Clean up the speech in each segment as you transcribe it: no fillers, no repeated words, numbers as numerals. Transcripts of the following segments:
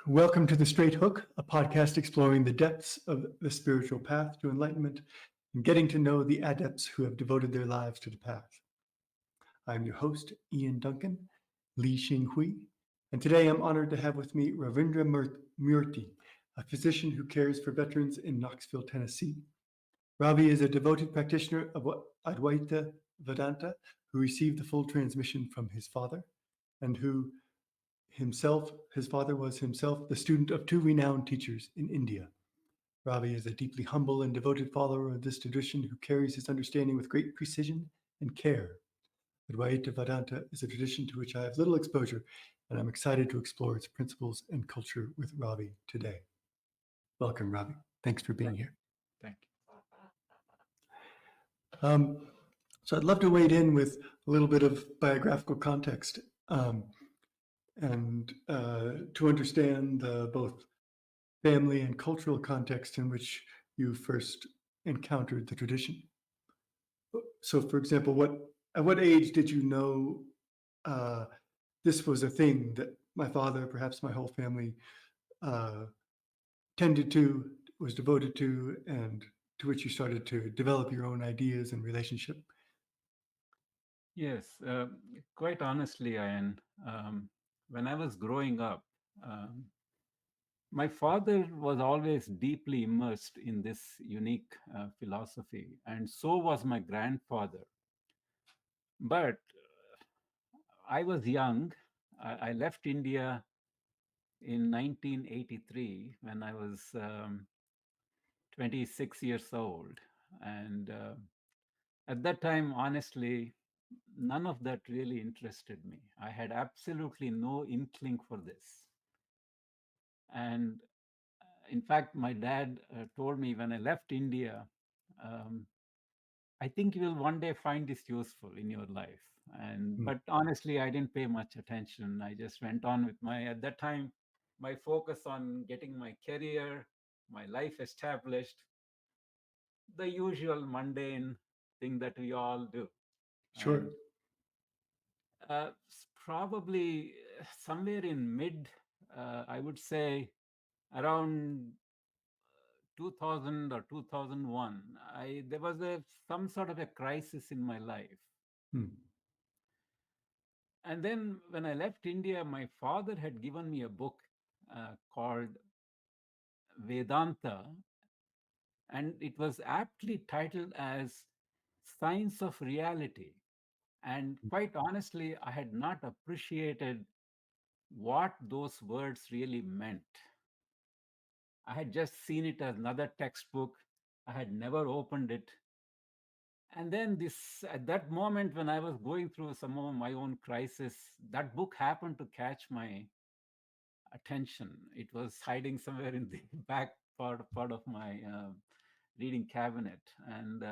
Welcome to The Straight Hook, a podcast exploring the depths of the spiritual path to enlightenment and getting to know the adepts who have devoted their lives to the path. I'm your host, Ian Duncan, Li Xing Hui, and today I'm honored to have with me Ravindra Murthy, a physician who cares for veterans in Knoxville, Tennessee. Ravi is a devoted practitioner of Advaita Vedanta who received the full transmission from his father and his father was himself the student of two renowned teachers in India. Ravi is a deeply humble and devoted follower of this tradition who carries his understanding with great precision and care. Advaita Vedanta is a tradition to which I have little exposure, and I'm excited to explore its principles and culture with Ravi today. Welcome, Ravi. Thanks for being here. Thank So I'd love to wade in with a little bit of biographical context and to understand both family and cultural context in which you first encountered the tradition. So, for example, at what age did you know this was a thing that my father, perhaps my whole family, tended to, was devoted to, and to which you started to develop your own ideas and relationship? Yes, quite honestly, Ian, when I was growing up, um, my father was always deeply immersed in this unique philosophy, and so was my grandfather. But I was young. I left India in 1983 when I was 26 years old. And at that time, honestly, none of that really interested me. I had absolutely no inkling for this. And in fact, my dad told me when I left India, um, I think you will one day find this useful in your life. And Hmm. but honestly, I didn't pay much attention. I just went on with my at that time my focus on getting my career, my life established, the usual mundane thing that we all do. Sure. And probably somewhere in mid, I would say around 2000 or 2001, there was some sort of a crisis in my life. Hmm. And then when I left India, my father had given me a book called Vedanta, and it was aptly titled as Science of Reality. And quite honestly, I had not appreciated what those words really meant. I had just seen it as another textbook. I had never opened it. And then this, at that moment when I was going through some of my own crisis, that book happened to catch my attention. It was hiding somewhere in the back part of my reading cabinet, and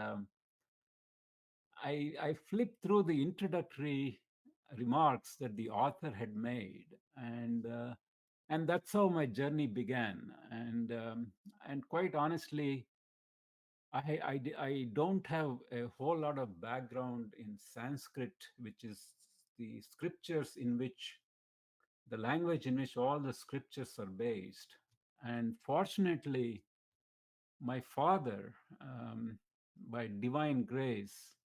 I flipped through the introductory remarks that the author had made, and that's how my journey began. And quite honestly, I don't have a whole lot of background in Sanskrit, which is the scriptures in which the language in which all the scriptures are based. And fortunately, my father, by divine grace,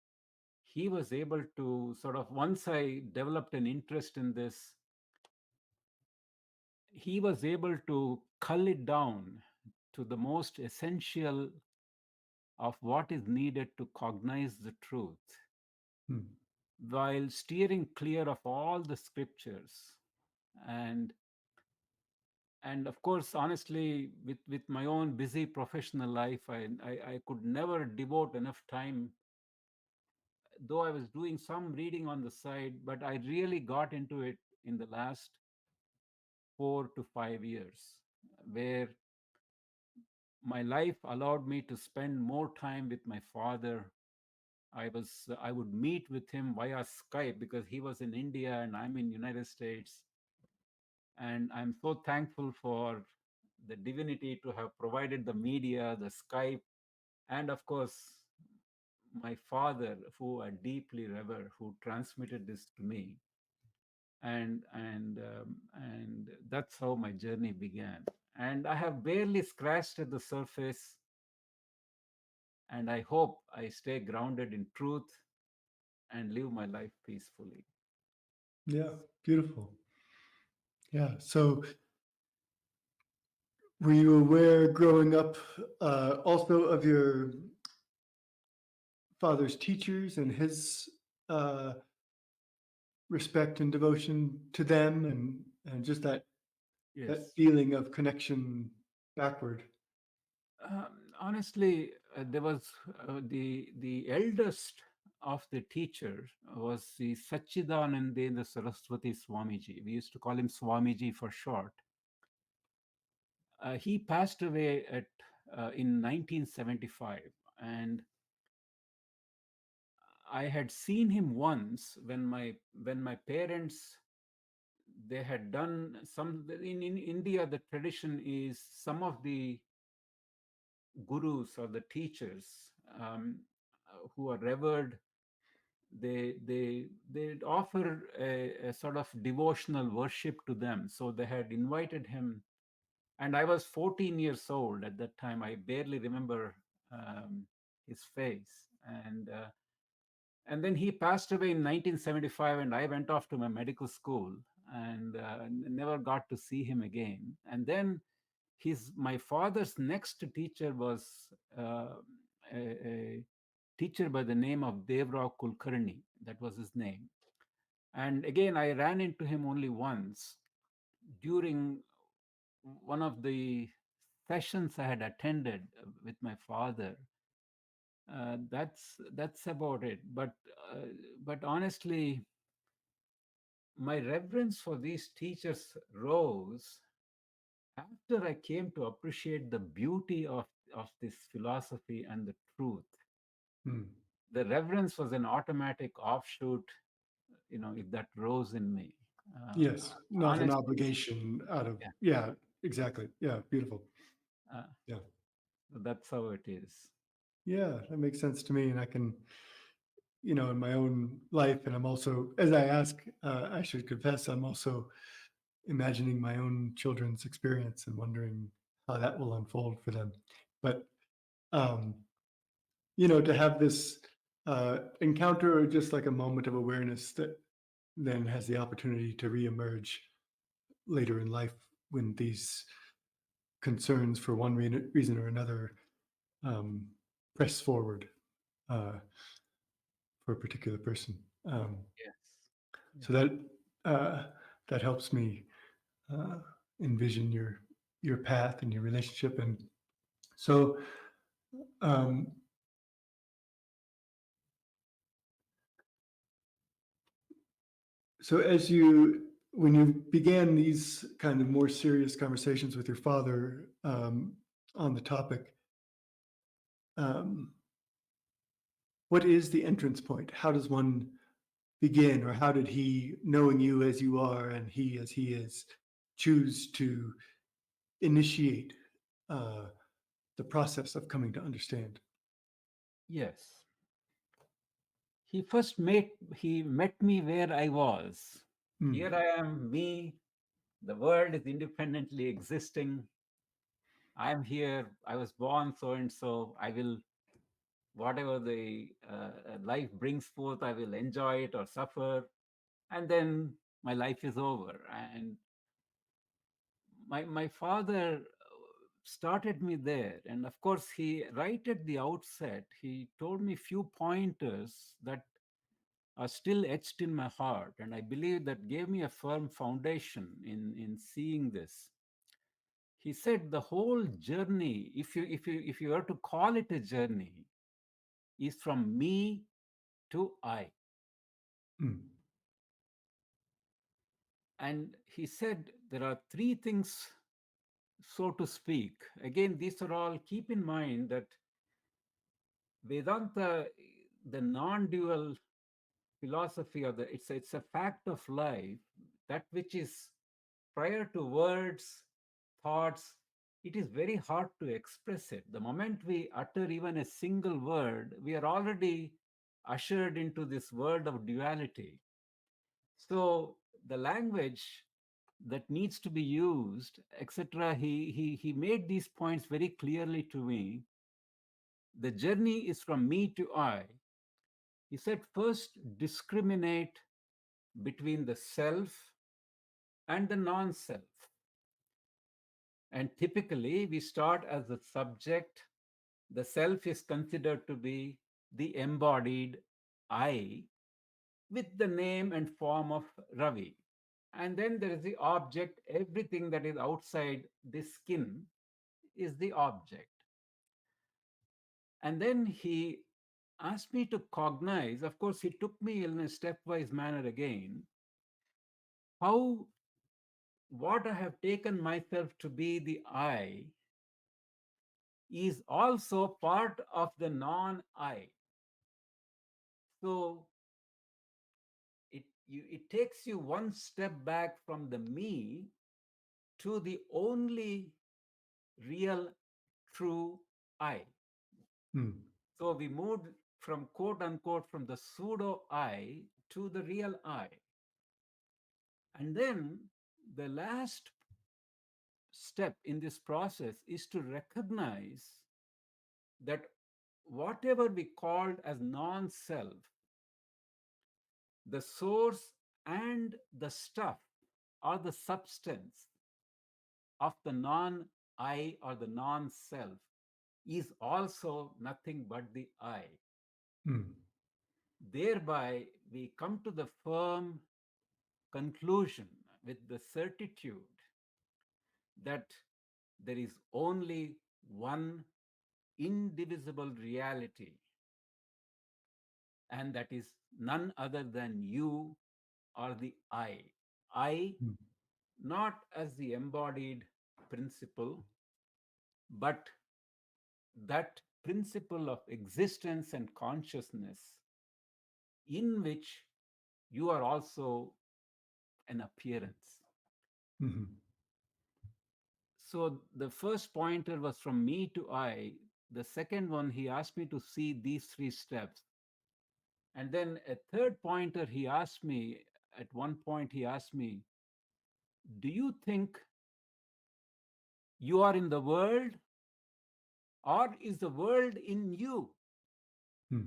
he was able to sort of, once I developed an interest in this, he was able to cull it down to the most essential of what is needed to cognize the truth, Hmm. while steering clear of all the scriptures. And and of course, honestly, with my own busy professional life, I could never devote enough time, though I was doing some reading on the side, but I really got into it in the last 4 to 5 years, where my life allowed me to spend more time with my father. I would meet with him via Skype because he was in India and I'm in United States. And I'm so thankful for the divinity to have provided the media, the Skype, and of course, my father, who I deeply revere, who transmitted this to me. and that's how my journey began. And I have barely scratched at the surface, and I hope I stay grounded in truth and live my life peacefully. Yeah, beautiful. Yeah. So, were you aware growing up also of your father's teachers and his uh, respect and devotion to them, and just that Yes. feeling of connection backward? Honestly, there was the eldest of the teachers was the Sachidanandendra Saraswati Swamiji. We used to call him Swamiji for short. He passed away at in 1975, and I had seen him once when my parents, they had done some in India. The tradition is some of the gurus or the teachers, who are revered, they offer a sort of devotional worship to them. So they had invited him, and I was 14 years old at that time. I barely remember um, his face, and then he passed away in 1975, and I went off to my medical school, and never got to see him again. And then his my father's next teacher was a teacher by the name of Devrao Kulkarni. That was his name. And again, I ran into him only once during one of the sessions I had attended with my father. That's about it. But honestly, my reverence for these teachers rose after I came to appreciate the beauty of this philosophy and the truth. Hmm. The reverence was an automatic offshoot, if that rose in me. Yes, not an Honestly, obligation out of, yeah, yeah, exactly. Yeah, beautiful. uh, Yeah. that's how it is. Yeah, that makes sense to me. And I can, in my own life, and I'm also, as I ask, I should confess, I'm also imagining my own children's experience and wondering how that will unfold for them. But, um, to have this encounter or just like a moment of awareness that then has the opportunity to reemerge later in life when these concerns for one reason or another um, press forward uh, for a particular person. Yes. So Yes. uh, that helps me uh, envision your path and your relationship. And so um, so as when you began these kind of more serious conversations with your father on the topic, um, what is the entrance point? How does one begin, or how did he, knowing you as you are and he as he is, choose to initiate uh, the process of coming to understand? Yes. He met me where I was. Mm, Here I am, me. The world is independently existing. I'm here. I was born so and so. I will, whatever the life brings forth, I will enjoy it or suffer, and then my life is over. And my father started me there, and of course, he right at the outset he told me few pointers that are still etched in my heart, and I believe that gave me a firm foundation in seeing this. He said the whole journey, if you were to call it a journey, is from me to I. mm, And he said there are three things, so to speak. Again, these are all, keep in mind that Vedanta, the non-dual philosophy, or it's a fact of life, that which is prior to words, thoughts. It is very hard to express it. The moment we utter even a single word, we are already ushered into this world of duality. So the language that needs to be used, etc. He made these points very clearly to me. The journey is from me to I. He said, first discriminate between the self and the non-self. And typically we start as the subject. The self is considered to be the embodied I with the name and form of Ravi. And then there is the object. Everything that is outside this skin is the object. And then he asked me to cognize. Of course, he took me in a stepwise manner again, how what I have taken myself to be the I is also part of the non-I. So it takes you one step back from the me to the only real true I. Hmm. So we moved from quote unquote from the pseudo I to the real I. And then the last step in this process is to recognize that whatever we called as non-self, the source and the stuff or the substance of the non-I or the non-self is also nothing but the I. Hmm. Thereby, we come to the firm conclusion with the certitude that there is only one indivisible reality, and that is none other than you or the I. I, Hmm. not as the embodied principle, but that principle of existence and consciousness in which you are also an appearance. Mhm. So the first pointer was from me to I. The second one, he asked me to see these three steps. And then a third pointer, he asked me, at one point, he asked me, do you think you are in the world, or is the world in you? Hmm.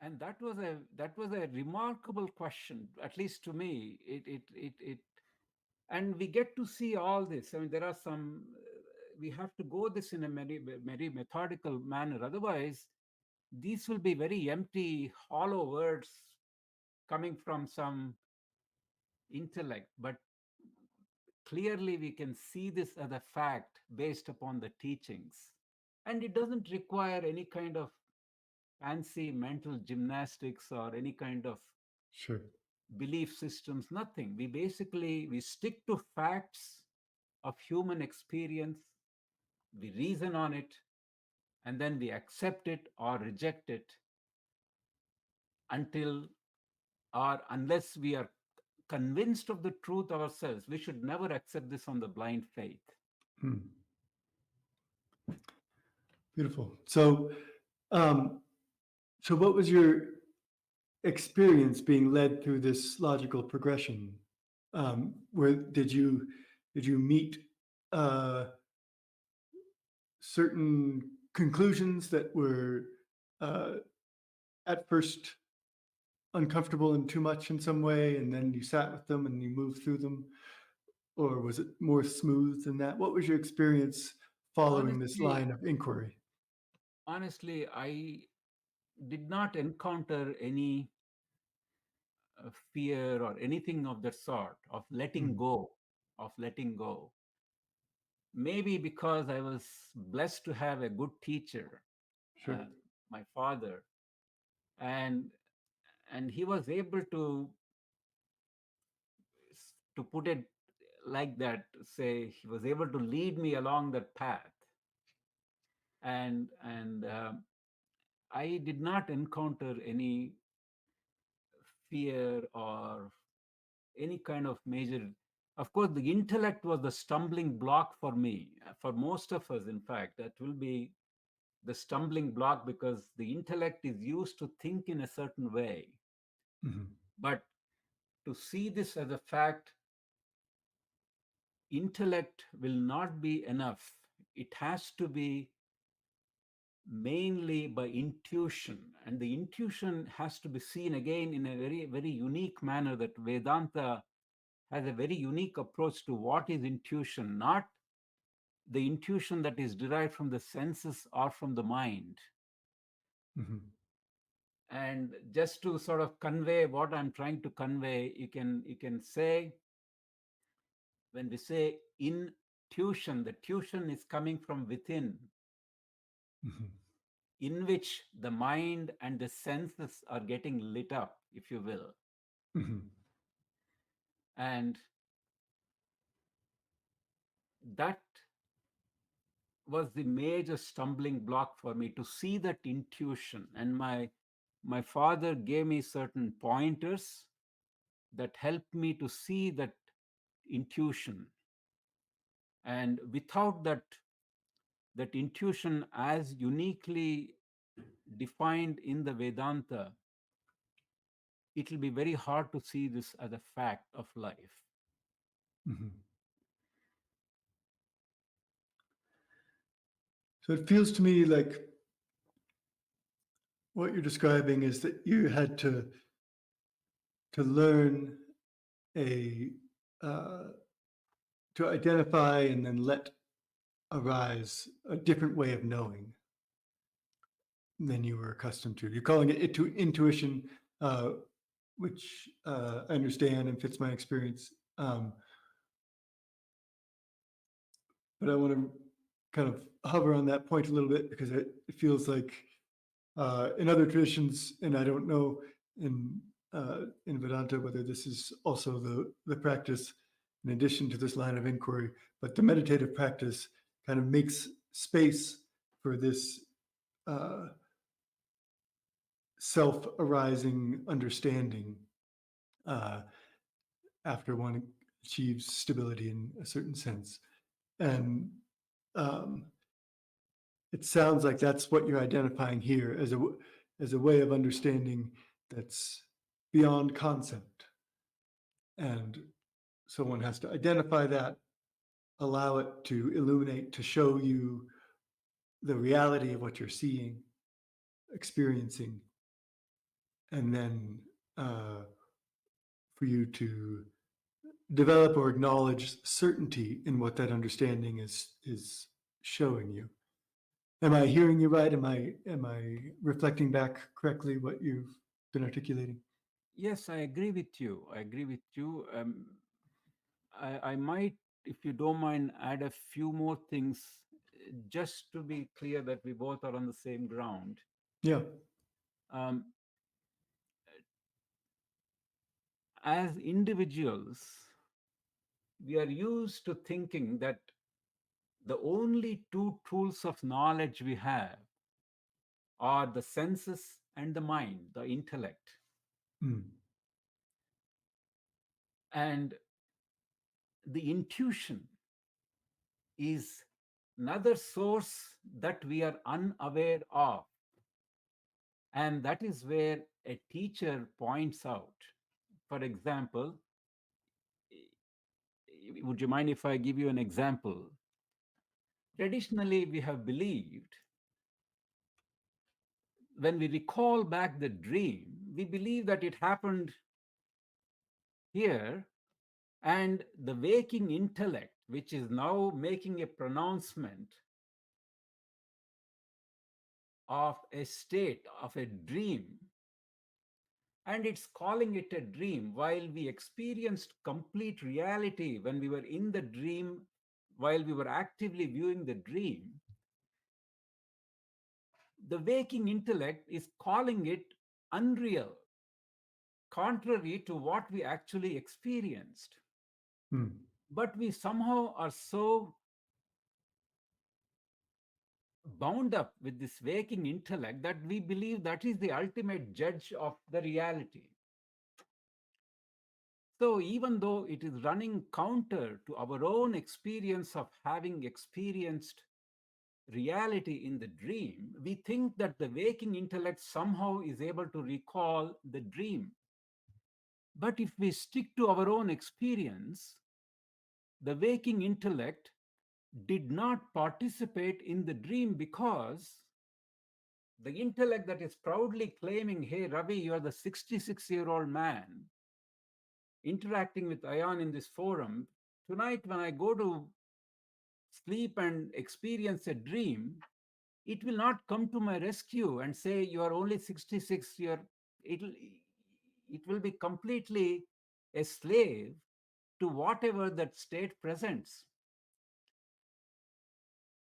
And that was a remarkable question, at least to me. And we get to see all this. I mean, there are some. We have to go this in a very methodical manner. Otherwise, these will be very empty, hollow words coming from some intellect. But clearly, we can see this as a fact based upon the teachings, and it doesn't require any kind of fancy mental gymnastics or any kind of Sure. belief systems, nothing. We stick to facts of human experience, we reason on it, and then we accept it or reject it until or unless we are convinced of the truth ourselves. We should never accept this on the blind faith. Hmm. Beautiful. Um, so what was your experience being led through this logical progression? Where did you meet uh, certain conclusions that were uh, at first uncomfortable and too much in some way, and then you sat with them and you moved through them, or was it more smooth than that? What was your experience following this Honestly, line of inquiry? honestly, I did not encounter any fear or anything of that sort of letting Hmm. go, of letting go. Maybe because I was blessed to have a good teacher, Sure. my father, and and he was able to put it like that, say he was able to lead me along that path, and I did not encounter any fear or any kind of major. Of course, the intellect was the stumbling block for me, for most of us. In fact, that will be the stumbling block, because the intellect is used to think in a certain way, Mhm. But to see this as a fact, intellect will not be enough. It has to be mainly by intuition. And the intuition has to be seen again in a very, very unique manner, that Vedanta has a very unique approach to what is intuition, not the intuition that is derived from the senses or from the mind. Mhm. And just to sort of convey what I'm trying to convey, you can say, when we say intuition, the tuition is coming from within, Mhm. in which the mind and the senses are getting lit up, if you will. Mhm. And that was the major stumbling block for me, to see that intuition. And my father gave me certain pointers that helped me to see that intuition. And without that intuition as uniquely defined in the Vedanta, it will be very hard to see this as a fact of life. Mhm. So it feels to me like what you're describing is that you had to learn a uh, to identify and then let arise a different way of knowing than you were accustomed to. You're calling it intuition, uh, which I understand and fits my experience. But I want to kind of hover on that point a little bit, because it feels like in other traditions, and I don't know in Vedanta whether this is also the practice in addition to this line of inquiry, but the meditative practice kind of makes space for this uh, self-arising understanding uh, after one achieves stability in a certain sense. And um, it sounds like that's what you're identifying here as a way of understanding that's beyond concept. And so one has to identify that, allow it to illuminate, to show you the reality of what you're seeing, experiencing, and then for you to develop or acknowledge certainty in what that understanding is showing you. Am I hearing you right? Am I reflecting back correctly what you've been articulating? Yes, I agree with you. I agree with you. I might, if you don't mind, add a few more things, just to be clear that we both are on the same ground. Yeah. Um, as individuals, we are used to thinking that the only two tools of knowledge we have are the senses and the mind, the intellect. Mm. And the intuition is another source that we are unaware of. And that is where a teacher points out. For example, would you mind if I give you an example? Traditionally, we have believed, when we recall back the dream, we believe that it happened here, and the waking intellect, which is now making a pronouncement of a state, of a dream, and it's calling it a dream, while we experienced complete reality when we were in the dream, while we were actively viewing the dream. The waking intellect is calling it unreal, contrary to what we actually experienced. Mm. But we somehow are so bound up with this waking intellect that we believe that is the ultimate judge of the reality. So even though it is running counter to our own experience of having experienced reality in the dream, we think that the waking intellect somehow is able to recall the dream. But if we stick to our own experience, the waking intellect did not participate in the dream because the intellect that is proudly claiming, hey, Ravi, you are the 66-year-old man interacting with Ayan in this forum. Tonight, when I go to sleep and experience a dream, it will not come to my rescue and say, you are only 66. It will be completely a slave to whatever that state presents.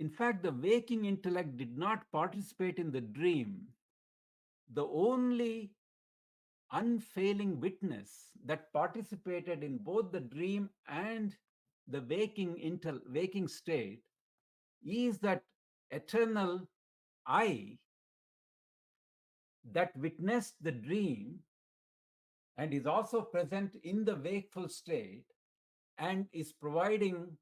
In fact, the waking intellect did not participate in the dream. The only unfailing witness that participated in both the dream and the waking state is that eternal I that witnessed the dream and is also present in the wakeful state and is providing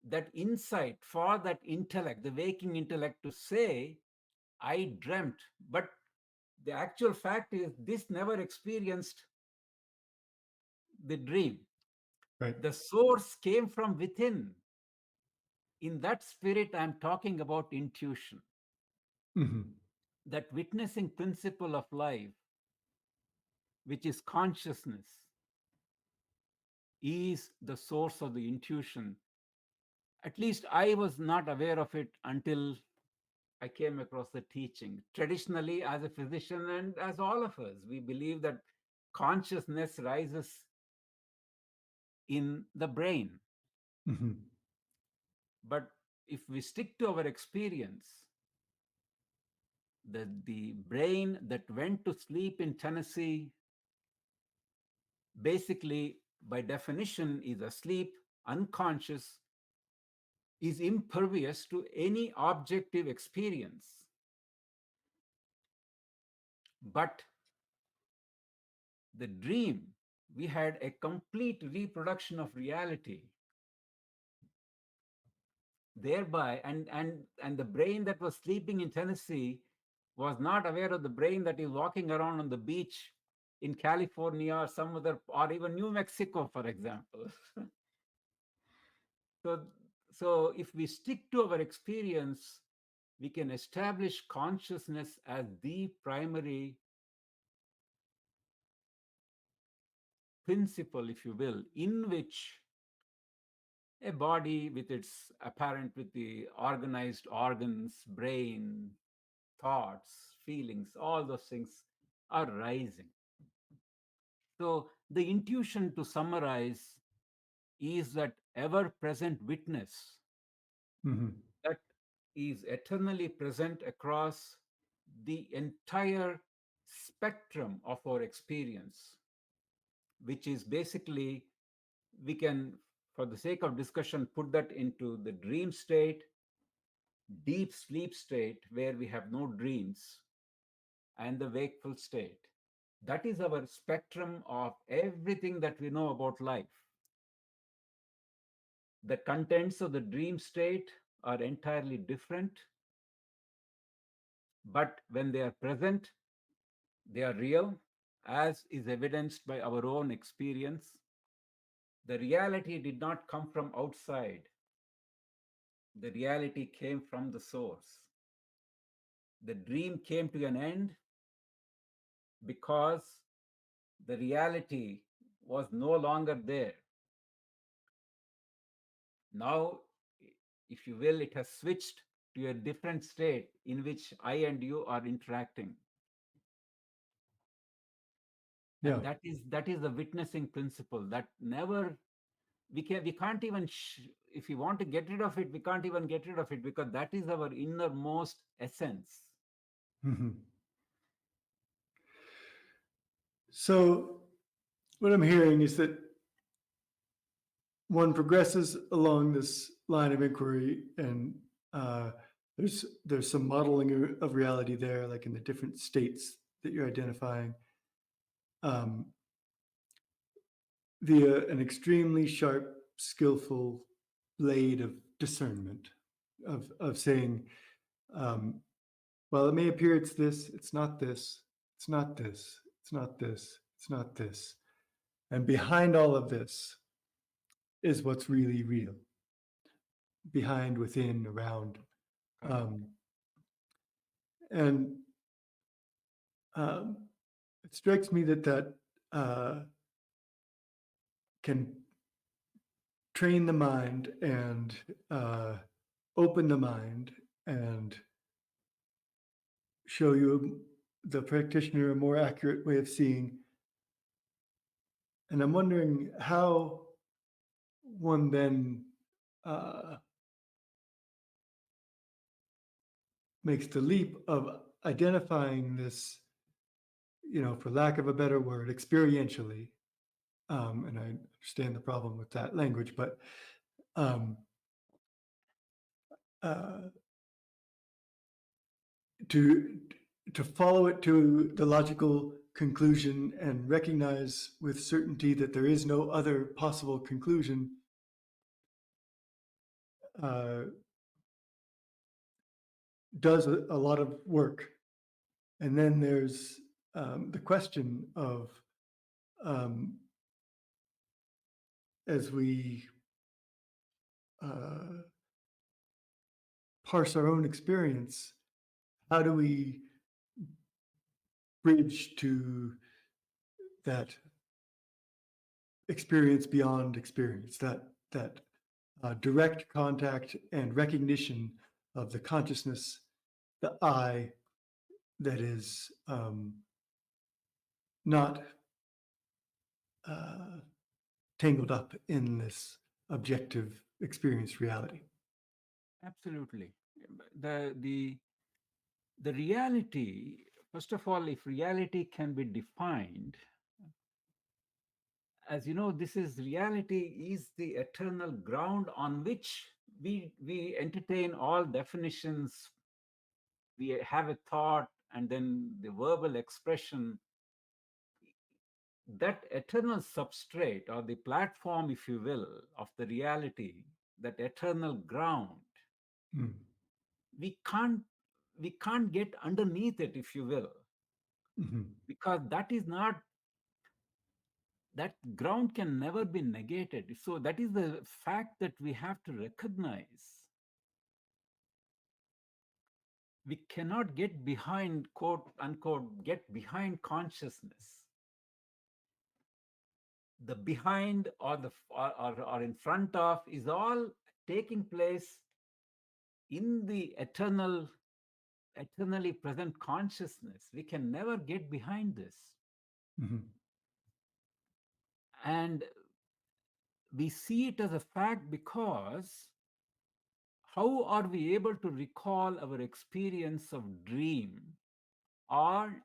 that insight for that intellect, the waking intellect, to say, I dreamt. But the actual fact is, this never experienced the dream. Right. The source came from within. In that spirit, I'm talking about intuition, Hmm. that witnessing principle of life, which is consciousness, is the source of the intuition. At least I was not aware of it until I came across the teaching. Traditionally, as a physician and as all of us, we believe that consciousness rises in the brain. Hmm. But if we stick to our experience, the brain that went to sleep in Tennessee basically, by definition, is asleep, unconscious, is impervious to any objective experience. But the dream, we had a complete reproduction of reality. Thereby, and the brain that was sleeping in Tennessee was not aware of the brain that is walking around on the beach in California or some other, or even New Mexico, for example. so, so if we stick to our experience, we can establish consciousness as the primary principle, if you will, in which a body with its apparent, with the organized organs, brain, thoughts, feelings, all those things are rising. So the intuition, to summarize, is that ever present witness Hmm. that is eternally present across the entire spectrum of our experience, which is basically, we can, for the sake of discussion, put that into the dream state, deep sleep state where we have no dreams, and the wakeful state. That is our spectrum of everything that we know about life. The contents of the dream state are entirely different, but when they are present, they are real, as is evidenced by our own experience. The reality did not come from outside, the reality came from the source. The dream came to an end because the reality was no longer there. Now, if you will, it has switched to a different state in which I and you are interacting. Yeah. And that is the witnessing principle that never, we can't even if we want to get rid of it, we can't even get rid of it, because that is our innermost essence. Hmm. So, what I'm hearing is that one progresses along this line of inquiry, and uh, there's some modeling of reality there, like in the different states that you're identifying, um, via an extremely sharp, skillful blade of discernment, of saying, um, well, it may appear it's this, it's not this, it's not this, it's not this, it's not this. And behind all of this is what's really real. Behind, within, around. Correct. And um, it strikes me that uh, can train the mind and open the mind and show you, the practitioner, a more accurate way of seeing. And I'm wondering how one then uh, makes the leap of identifying this, for lack of a better word, experientially. And I understand the problem with that language, but um, uh, to to follow it to the logical conclusion and recognize with certainty that there is no other possible conclusion, uh, does a lot of work. And then there's the question of, um, as we uh, parse our own experience, how do we bridge to that experience beyond experience, that direct contact and recognition of the consciousness, the I, that is not uh, tangled up in this objective experience reality. Absolutely. The reality, first of all, if reality can be defined, as you know, this is reality is the eternal ground on which we entertain all definitions. We have a thought and then the verbal expression. That eternal substrate, or the platform, if you will, of the reality, that eternal ground, Mm. we can't we can't get underneath it, if you will, Mm-hmm. because that ground can never be negated. So that is the fact that we have to recognize. We cannot get behind, quote unquote, get behind consciousness. The behind, or or in front of, is all taking place in the eternally present consciousness. We can never get behind this. Mm-hmm. And we see it as a fact because how are we able to recall our experience of dream, or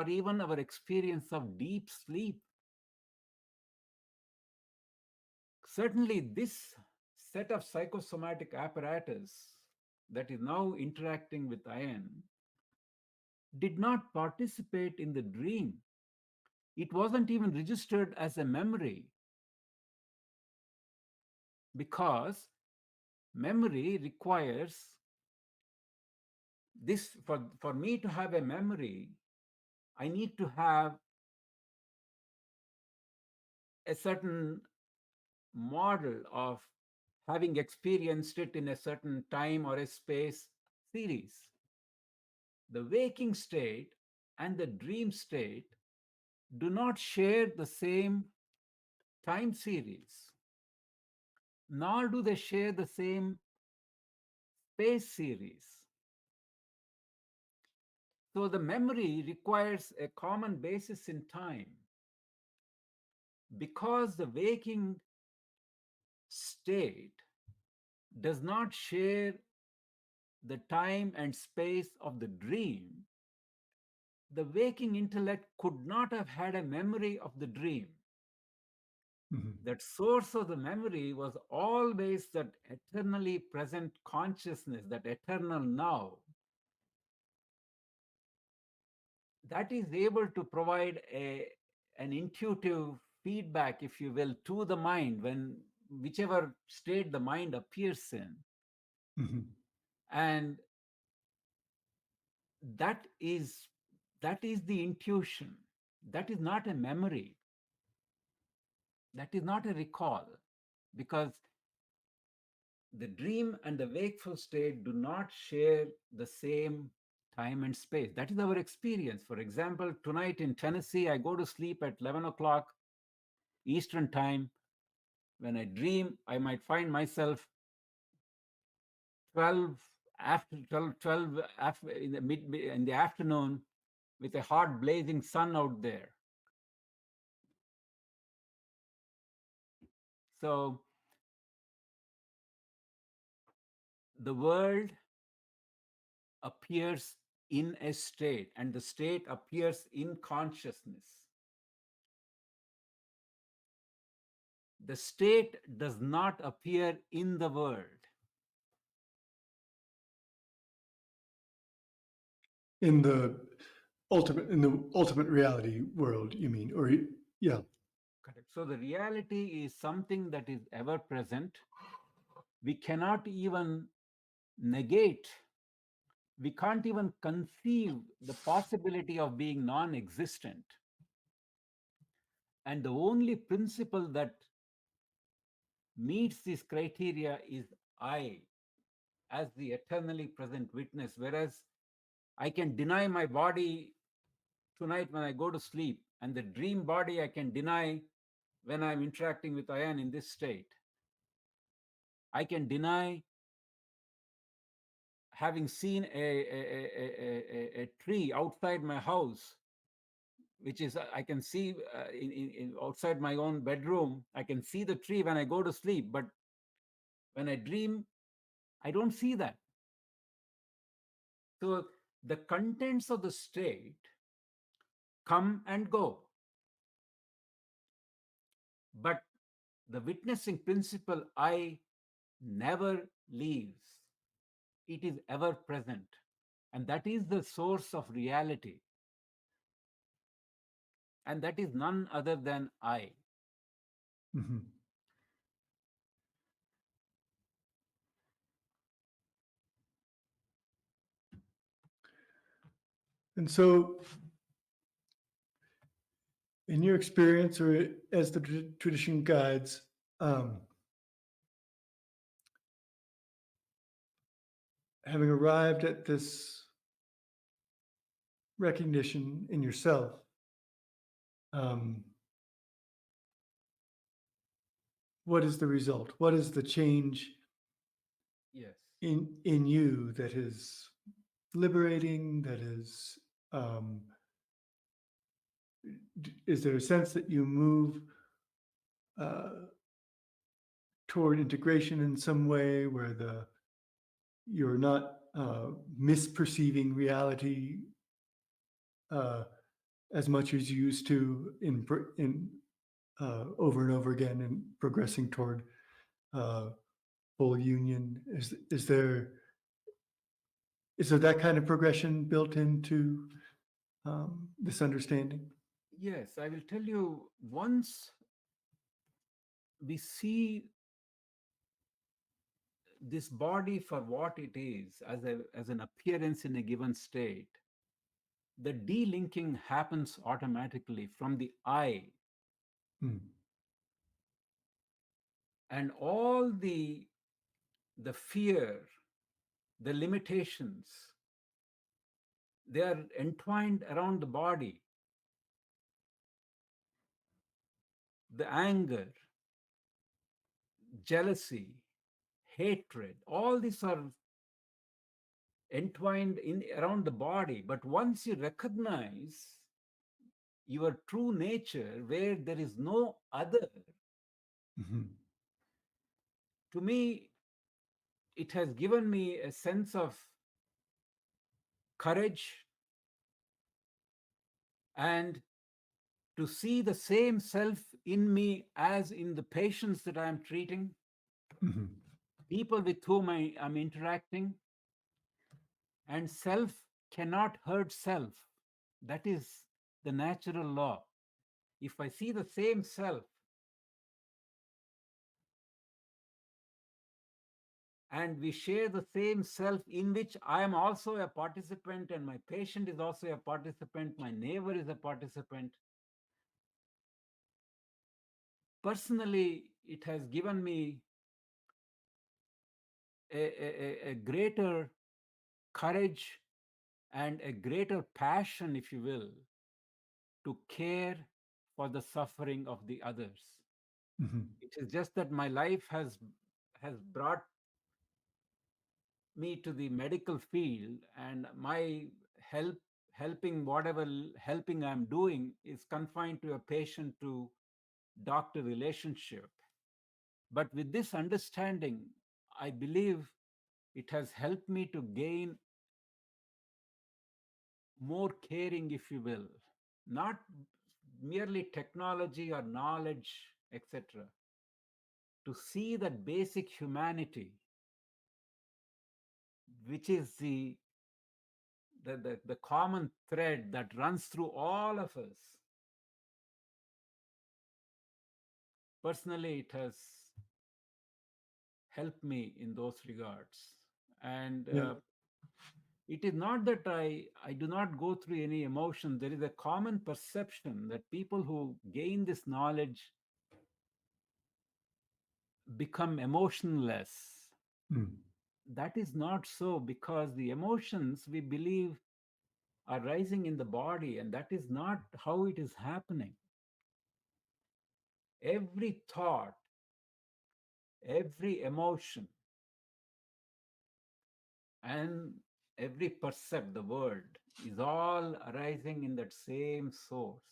even our experience of deep sleep? Certainly, this set of psychosomatic apparatus that is now interacting with iron did not participate in the dream. It wasn't even registered as a memory, because memory requires this. For me to have a memory, I need to have a certain model of having experienced it in a certain time or a space series. The waking state and the dream state do not share the same time series, nor do they share the same space series. So the memory requires a common basis in time, because the waking state does not share the time and space of the dream. The waking intellect could not have had a memory of the dream. Mm-hmm. That source of the memory was always that eternally present consciousness, that eternal now, that is able to provide an intuitive feedback, if you will, to the mind, when whichever state the mind appears in. Mm-hmm. And that is that is the intuition. That is not a memory. That is not a recall, because the dream and the wakeful state do not share the same time and space. That is our experience. For example, tonight in Tennessee, I go to sleep at 11 o'clock Eastern time. When I dream, I might find myself 12 after 12 after in the in the afternoon with a hot blazing sun out there. So the world appears in a state, and the state appears in consciousness. The state does not appear in the world. In the ultimate reality world, you mean? Or yeah. Correct. So the reality is something that is ever present. We cannot even negate, we can't even conceive the possibility of being non existent. And the only principle that meets this criteria is I, as the eternally present witness. Whereas I can deny my body tonight when I go to sleep, and the dream body I can deny when I'm interacting with Ayan in this state. I can deny having seen a tree outside my house, which is I can see in outside my own bedroom. I can see the tree when I go to sleep, but when I dream, I don't see that. So the contents of the state come and go, but the witnessing principle I never leaves. It is ever present, and that is the source of reality, and that is none other than I. Mm-hmm. And so, in your experience, or as the tradition guides, having arrived at this recognition in yourself, what is the result? What is the change Yes. in you that is liberating? That is, is there a sense that you move toward integration in some way, where you're not misperceiving reality as much as you used to in over and over again, and progressing toward full union? Is there that kind of progression built into this understanding? Yes, I will tell you, once we see this body for what it is, as an appearance in a given state, the delinking happens automatically from the I, Hmm. and all the fear, the limitations, they are entwined around the body. The anger, jealousy, hatred, all these are entwined in around the body. But once you recognize your true nature, where there is no other, Mm-hmm. to me, it has given me a sense of courage, and to see the same self in me as in the patients that I am treating, Mm-hmm. people with whom I am interacting. And self cannot hurt self. That is the natural law. If I see the same self and we share the same self in which I am also a participant, and my patient is also a participant, my neighbor is a participant, personally, it has given me a greater courage and a greater passion, if you will, to care for the suffering of the others. Mhm. It is just that my life has brought me to the medical field, and my helping whatever helping I'm doing is confined to a patient to doctor relationship. But with this understanding, I believe it has helped me to gain more caring, if you will, not merely technology or knowledge, etc., to see that basic humanity, which is the common thread that runs through all of us. Personally, it has helped me in those regards. And Yeah. it is not that I do not go through any emotion. There is a common perception that people who gain this knowledge become emotionless. Mm. That is not so, because the emotions we believe are rising in the body, and that is not how it is happening. Every thought, every emotion, and every percept, the world, is all arising in that same source.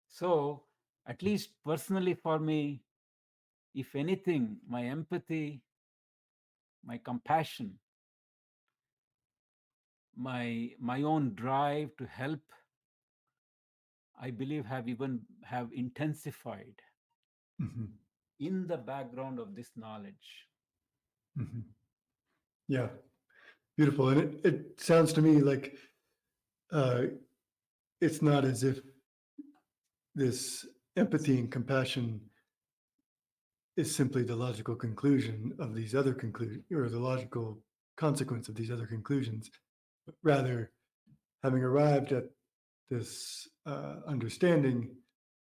So, at least personally for me, if anything, my empathy, my compassion, my own drive to help, I believe have intensified Mhm. in the background of this knowledge. Mhm. Yeah. Beautiful. And it sounds to me like uh, it's not as if this empathy and compassion is simply the logical conclusion of these other conclusions, or the logical consequence of these other conclusions, but rather, having arrived at this understanding,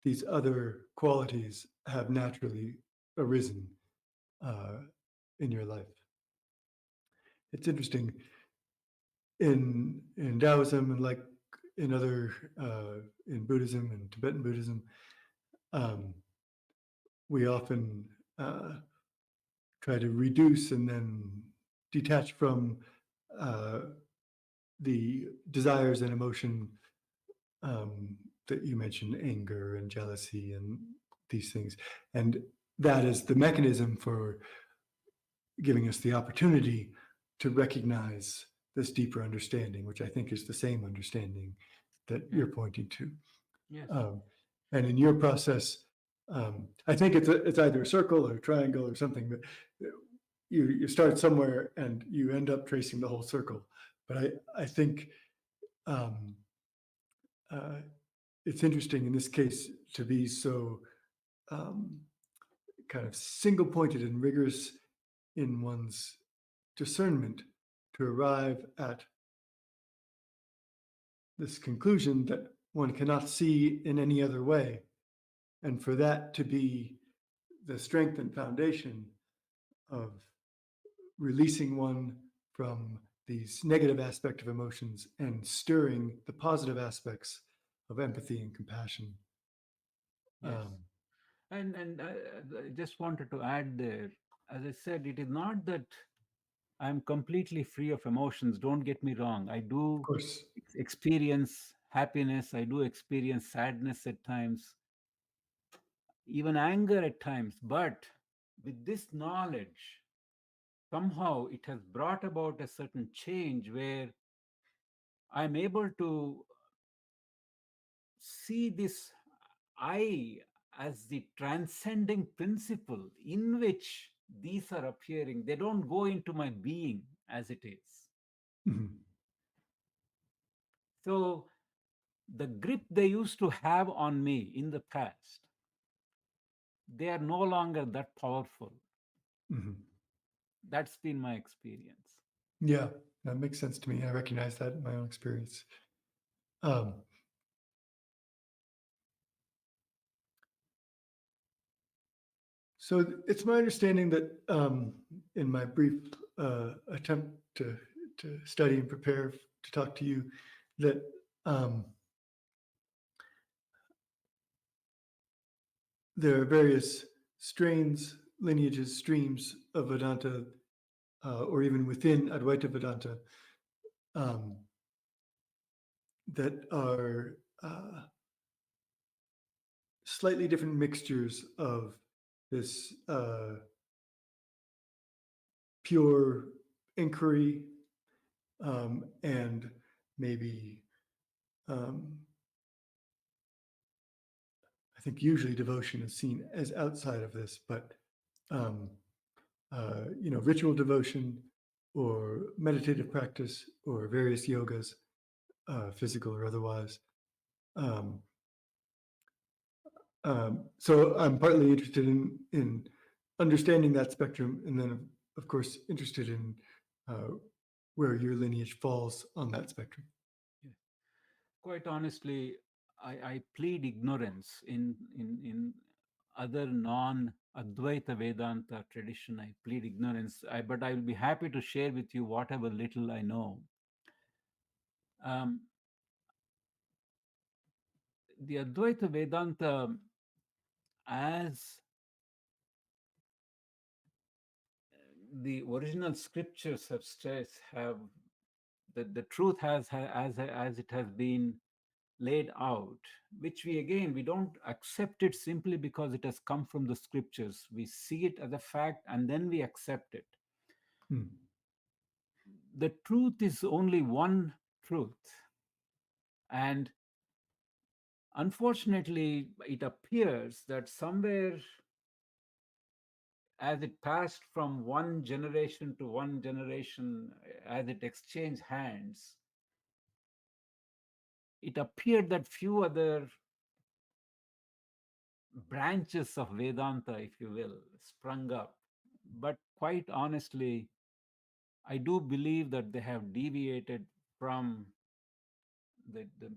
these other qualities have naturally arisen uh, in your life. It's interesting in Taoism, and like in other in Buddhism and Tibetan Buddhism, um, we often try to reduce and then detach from uh, the desires and emotion that you mentioned, anger and jealousy and these things. And that is the mechanism for giving us the opportunity to recognize this deeper understanding, which I think is the same understanding that Yeah. you're pointing to. Yes. And in your process, I think it's either a circle or a triangle or something, but you start somewhere and you end up tracing the whole circle. But I think um, uh, it's interesting in this case to be so um, kind of single pointed and rigorous in one's discernment to arrive at this conclusion that one cannot see in any other way. And for that to be the strength and foundation of releasing one from these negative aspect of emotions and stirring the positive aspects of empathy and compassion. Yes. And I just wanted to add there, as I said, it is not that I'm completely free of emotions. Don't get me wrong. I Of do course. experience happiness. I do experience sadness at times, even anger at times. But with this knowledge, somehow it has brought about a certain change where I'm able to see this I as the transcending principle in which these are appearing. They don't go into my being as it is. Mhm. So the grip they used to have on me in the past, they are no longer that powerful. Mhm. That's been my experience. Yeah, that makes sense to me. I recognize that in my own experience. Um, So it's my understanding that in my brief attempt to study and prepare to talk to you, that um, there are various strains, lineages, streams of Vedanta, or even within Advaita Vedanta, um, that are slightly different mixtures of this pure inquiry and maybe um, I think usually devotion is seen as outside of this, but um, ritual devotion or meditative practice or various yogas, physical or otherwise. Um, so I'm partly interested in understanding that spectrum, and then of course interested in where your lineage falls on that spectrum. Yeah. Quite honestly, I plead ignorance in other non-Advaita Vedanta tradition. I plead ignorance, but I will be happy to share with you whatever little I know. Um, the Advaita Vedanta, as the original scriptures have stressed, have the truth as it has been laid out, which we don't accept it simply because it has come from the scriptures. We see it as a fact and then we accept it. Hmm. The truth is only one truth. And unfortunately, it appears that somewhere as it passed from one generation to one generation, as it exchanged hands, it appeared that few other branches of Vedanta, if you will, sprung up. But quite honestly, I do believe that they have deviated from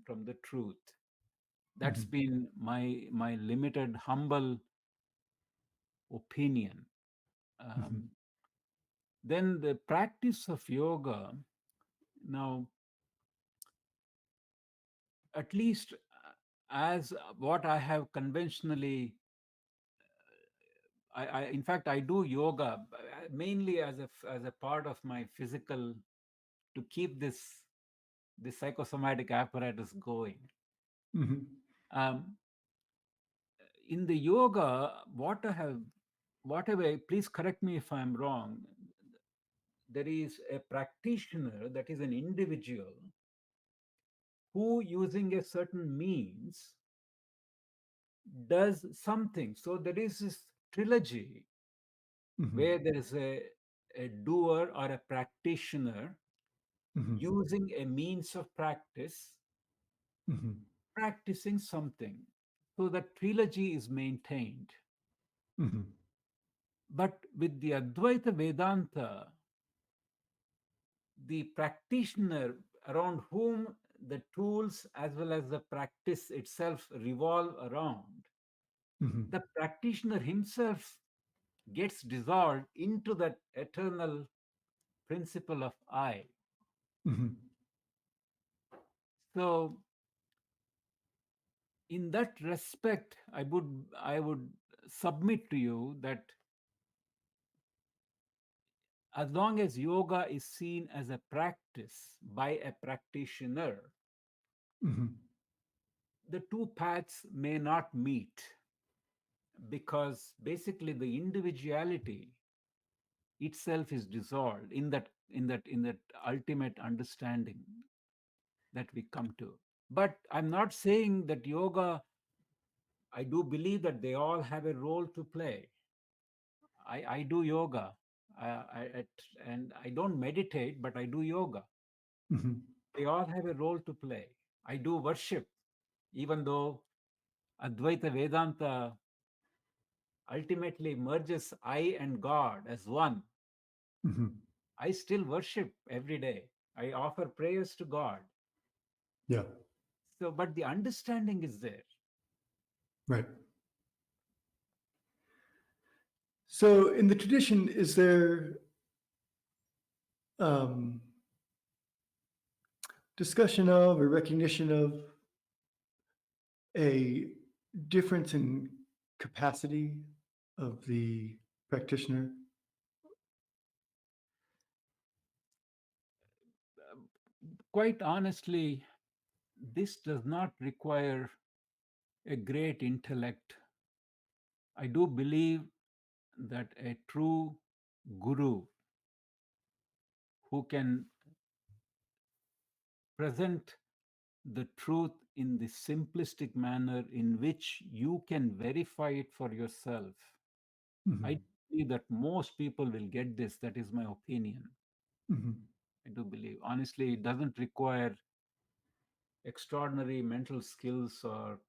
from the truth. That's Mhm. been my limited, humble opinion. Mhm. Um, then the practice of yoga. Now, at least as what I have conventionally, in fact, I do yoga mainly as a part of my physical to keep this psychosomatic apparatus going. Mhm. Um, in the yoga, whatever, please correct me if I'm wrong, there is a practitioner, that is an individual, who using a certain means does something. So there is this trilogy Mhm. where there is a doer or a practitioner Mhm. using a means of practice, Mhm. practicing something. So that trilogy is maintained. Mhm. But with the Advaita Vedanta, the practitioner around whom the tools as well as the practice itself revolve around, Mhm. the practitioner himself gets dissolved into that eternal principle of I. Mhm. So, in that respect, I would submit to you that as long as yoga is seen as a practice by a practitioner, Mhm. the two paths may not meet because basically the individuality itself is dissolved in that ultimate understanding that we come to. But I'm not saying that yoga, I do believe that they all have a role to play. I do yoga, and I don't meditate, but I do yoga. Mhm. They all have a role to play. I do worship, even though Advaita Vedanta ultimately merges I and God as one. Mhm. I still worship every day. I offer prayers to God. Yeah. So, but the understanding is there. Right. So in the tradition, is there um, discussion of or recognition of a difference in capacity of the practitioner? Quite honestly, this does not require a great intellect. I do believe that a true guru who can present the truth in the simplistic manner in which you can verify it for yourself. Mhm. I believe that most people will get this. That is my opinion. Mhm. I do believe. Honestly, it doesn't require extraordinary mental skills, or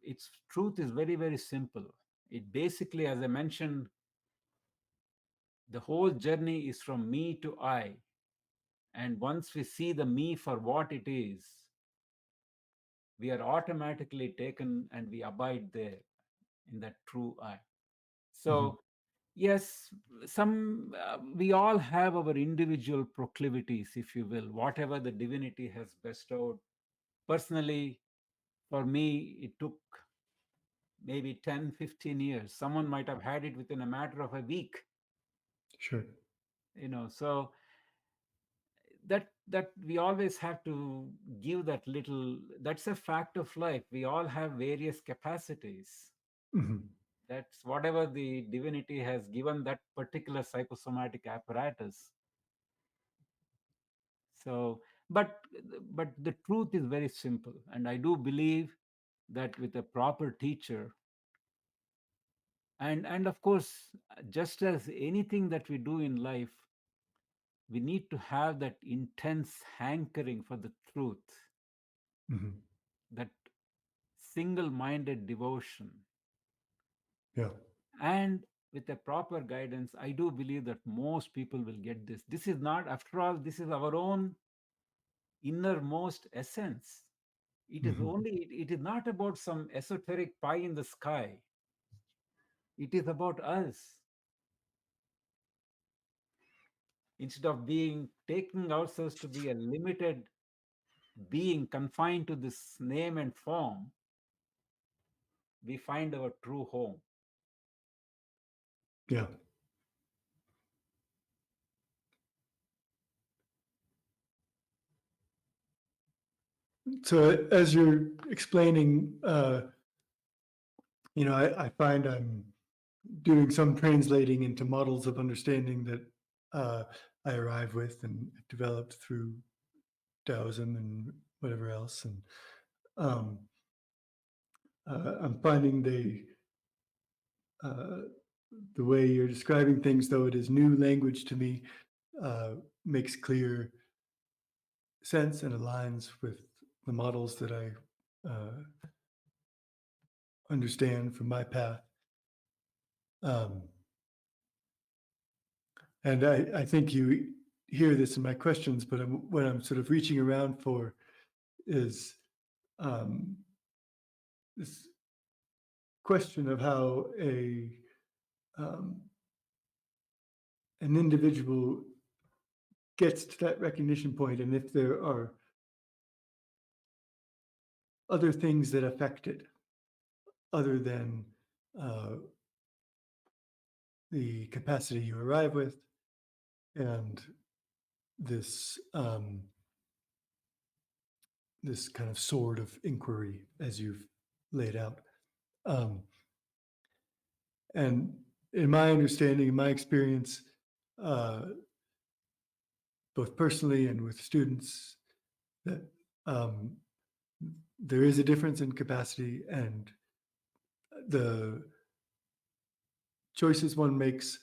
its truth is very, very simple. It basically, as I mentioned, the whole journey is from me to I. And once we see the me for what it is, we are automatically taken and we abide there in that true I. Mhm. So, yes, we all have our individual proclivities, if you will, whatever the divinity has bestowed. Personally, for me, it took maybe 10, 15 years. Someone might have had it within a matter of a week, Sure. so that we always have to give that little. That's a fact of life. We all have various capacities. Mhm. That's whatever the divinity has given that particular psychosomatic apparatus. So, but the truth is very simple, and I do believe that with a proper teacher, and of course, just as anything that we do in life, we need to have that intense hankering for the truth, Mhm. that single-minded devotion. Yeah. And with a proper guidance, I do believe that most people will get this. This is not, after all, this is our own innermost essence. It is Mhm. only, it is not about some esoteric pie in the sky. It is about us. Instead of being taking ourselves to be a limited being confined to this name and form, we find our true home. Yeah. So as you're explaining, I find I'm doing some translating into models of understanding that I arrive with and developed through Taoism and whatever else. And um, I'm finding uh, the way you're describing things, though it is new language to me, uh, makes clear sense and aligns with the models that I understand from my path. Um, and I think you hear this in my questions, but what I'm sort of reaching around for is um, this question of how um, an individual gets to that recognition point, and if there are other things that affect it other than uh, the capacity you arrive with and this this kind of sword of inquiry as you've laid out. Um, and in my understanding, in my experience, uh, both personally and with students, that um, there is a difference in capacity, and the choices one makes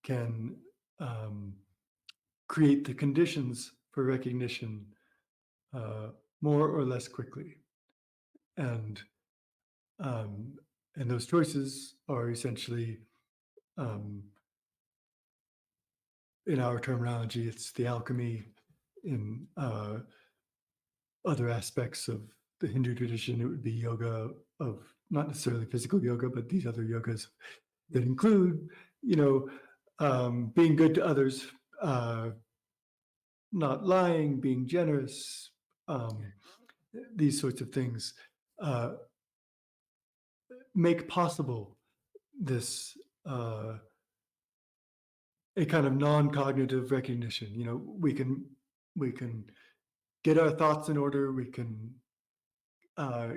can um, create the conditions for recognition uh, more or less quickly. And um, and those choices are essentially, um, in our terminology, it's the alchemy. In other aspects of the Hindu tradition, it would be yoga of not necessarily physical yoga, but these other yogas, that include, being good to others, uh, not lying, being generous, um, these sorts of things uh, make possible this a kind of non-cognitive recognition. We can get our thoughts in order. We can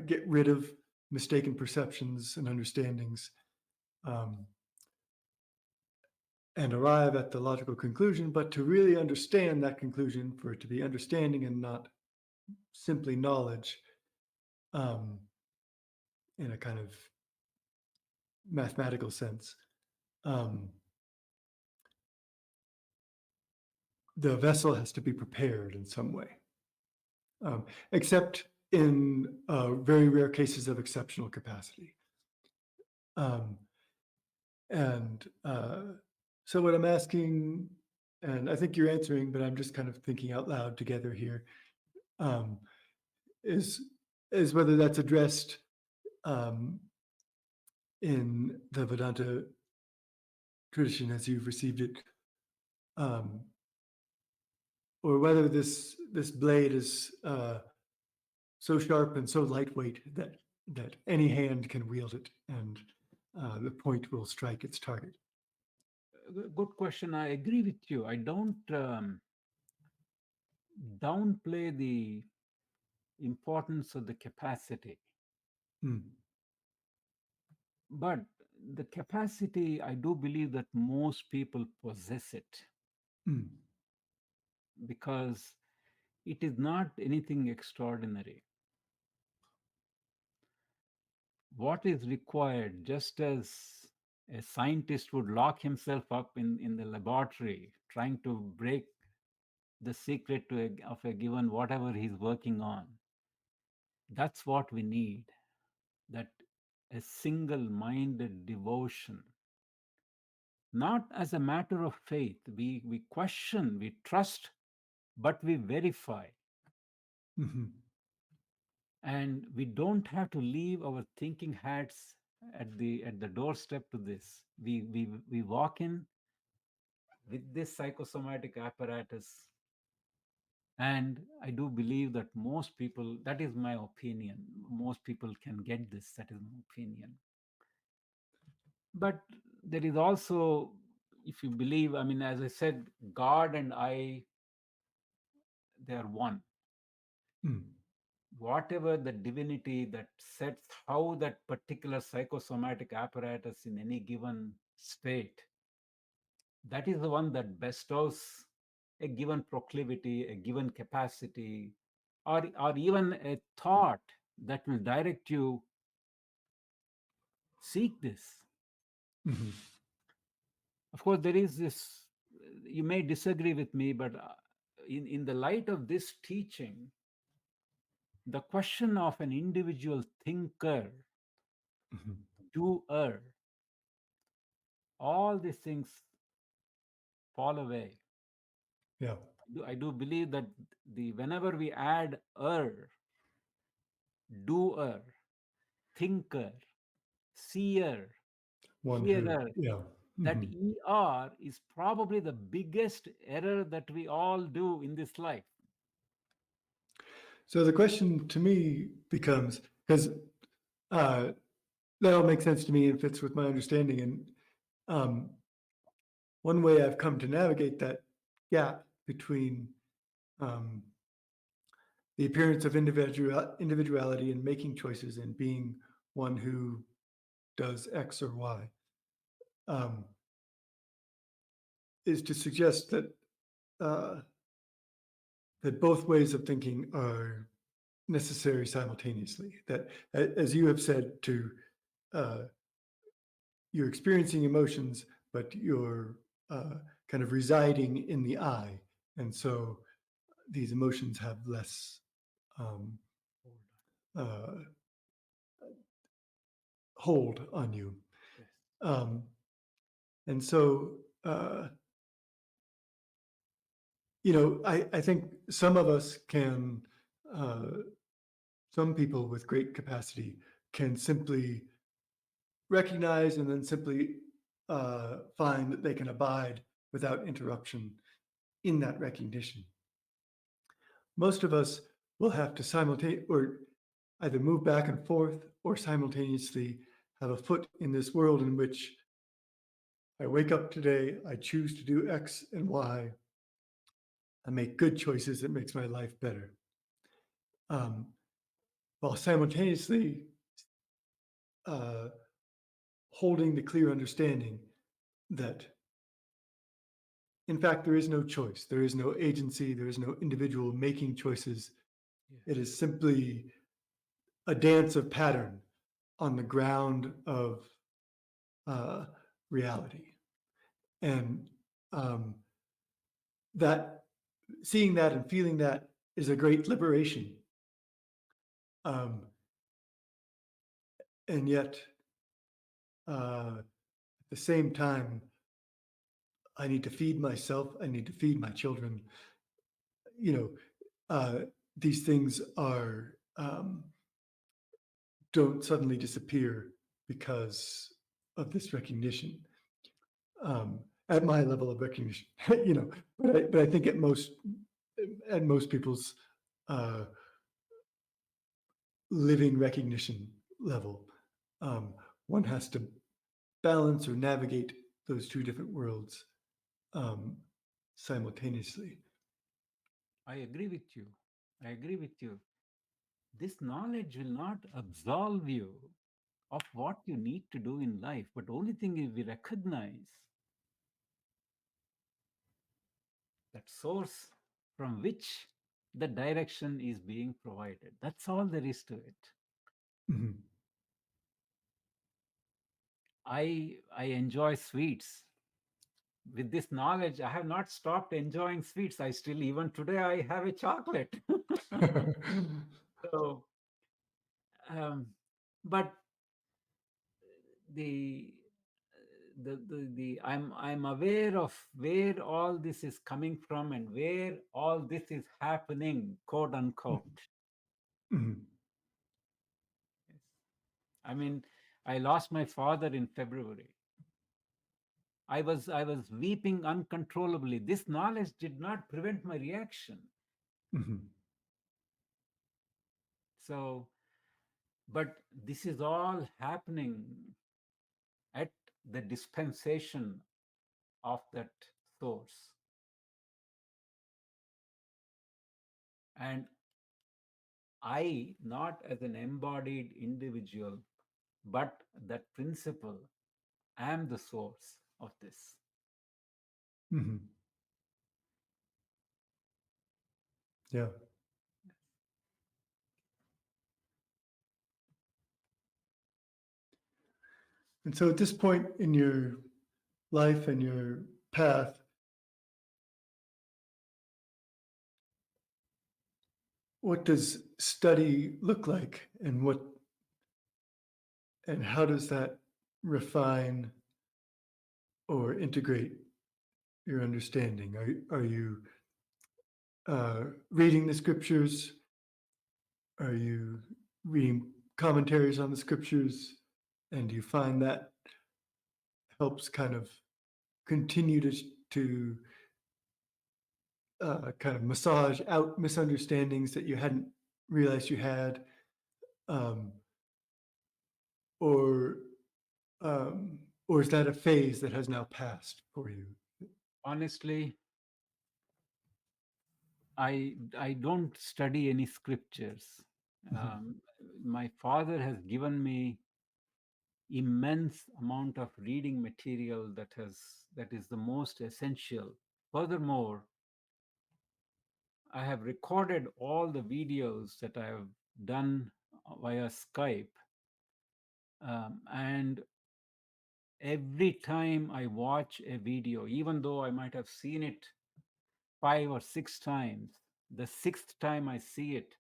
get rid of mistaken perceptions and understandings, um, and arrive at the logical conclusion. But to really understand that conclusion, for it to be understanding and not simply knowledge, um, in a kind of mathematical sense, um, the vessel has to be prepared in some way, except in very rare cases of exceptional capacity. Um, and so what I'm asking, and I think you're answering, but I'm just kind of thinking out loud together here, um, is whether that's addressed um, in the Vedanta tradition as you've received it, um, or whether this blade is so sharp and so lightweight that any hand can wield it, and the point will strike its target. Good question. I agree with you. I don't downplay the importance of the capacity, Mm, but the capacity, I do believe that most people possess it, mm, because it is not anything extraordinary. What is required, just as a scientist would lock himself up in the laboratory trying to break the secret of a given whatever he's working on, that's what we need. That a single minded devotion, not as a matter of faith. We question, we trust, but we verify. mhm, And we don't have to leave our thinking hats at the doorstep to this. We walk in with this psychosomatic apparatus, and I do believe that most people, that is my opinion, most people can get this. That is my opinion. But there is also, if you believe, I mean, as I said, God and I, they are one. mm, Whatever the divinity that sets how that particular psychosomatic apparatus in any given state, that is the one that bestows a given proclivity, a given capacity, or even a thought that will direct you, seek this. mhm, Of course, there is this, you may disagree with me, but in the light of this teaching, the question of an individual thinker, mhm. doer, all these things fall away. Yeah, I do believe that whenever we add doer, thinker, seer, one who, hearer, yeah. that Mhm. is probably the biggest error that we all do in this life. So the question to me becomes, because uh, that all makes sense to me and fits with my understanding. And um, one way I've come to navigate that gap between um, the appearance of individuality and making choices and being one who does X or Y, um, is to suggest uh, that both ways of thinking are necessary simultaneously. That, as you have said, uh, you're experiencing emotions, but you're kind of residing in the I, and so these emotions have less um, uh, hold on you. Yes. Um, and so, I think some of us can, some people with great capacity can simply recognize and then simply find that they can abide without interruption in that recognition. Most of us will have to simultaneously, or either move back and forth or simultaneously have a foot in this world in which I wake up today, I choose to do X and Y, I make good choices that makes my life better. Um, while simultaneously uh, holding the clear understanding that, in fact, there is no choice, there is no agency, there is no individual making choices. Yes. It is simply a dance of pattern on the ground of uh, reality. And um, that seeing that and feeling that is a great liberation. Um, and yet, at the same time, I need to feed myself, I need to feed my children. You know, these things are don't suddenly disappear because of this recognition. At my level of recognition, but I think at most people's uh, living recognition level, um, one has to balance or navigate those two different worlds um, simultaneously. I agree with you. I agree with you. This knowledge will not absolve you of what you need to do in life, but the only thing is we recognize that source from which the direction is being provided. That's all there is to it. Mhm. I enjoy sweets. With this knowledge, I have not stopped enjoying sweets. I still, even today, I have a chocolate. So, um, but the I'm aware of where all this is coming from and where all this is happening, quote unquote. Mhm. Yes. I mean, I lost my father in February. I was weeping uncontrollably. This knowledge did not prevent my reaction. Mhm. So, but this is all happening at the dispensation of that source. And I, not as an embodied individual, but that principle, am the source of this. Mhm. Yeah. And so at this point in your life and your path, what does study look like, and how does that refine or integrate your understanding? Are you reading the scriptures? Are you reading commentaries on the scriptures? And do you find that helps kind of continue to kind of massage out misunderstandings that you hadn't realized you had, um, or or is that a phase that has now passed for you? Honestly, I don't study any scriptures. Mhm. My father has given me immense amount of reading material that is the most essential. Furthermore, I have recorded all the videos that I have done via Skype, and every time I watch a video, even though I might have seen it 5 or 6 times, the sixth time I see it,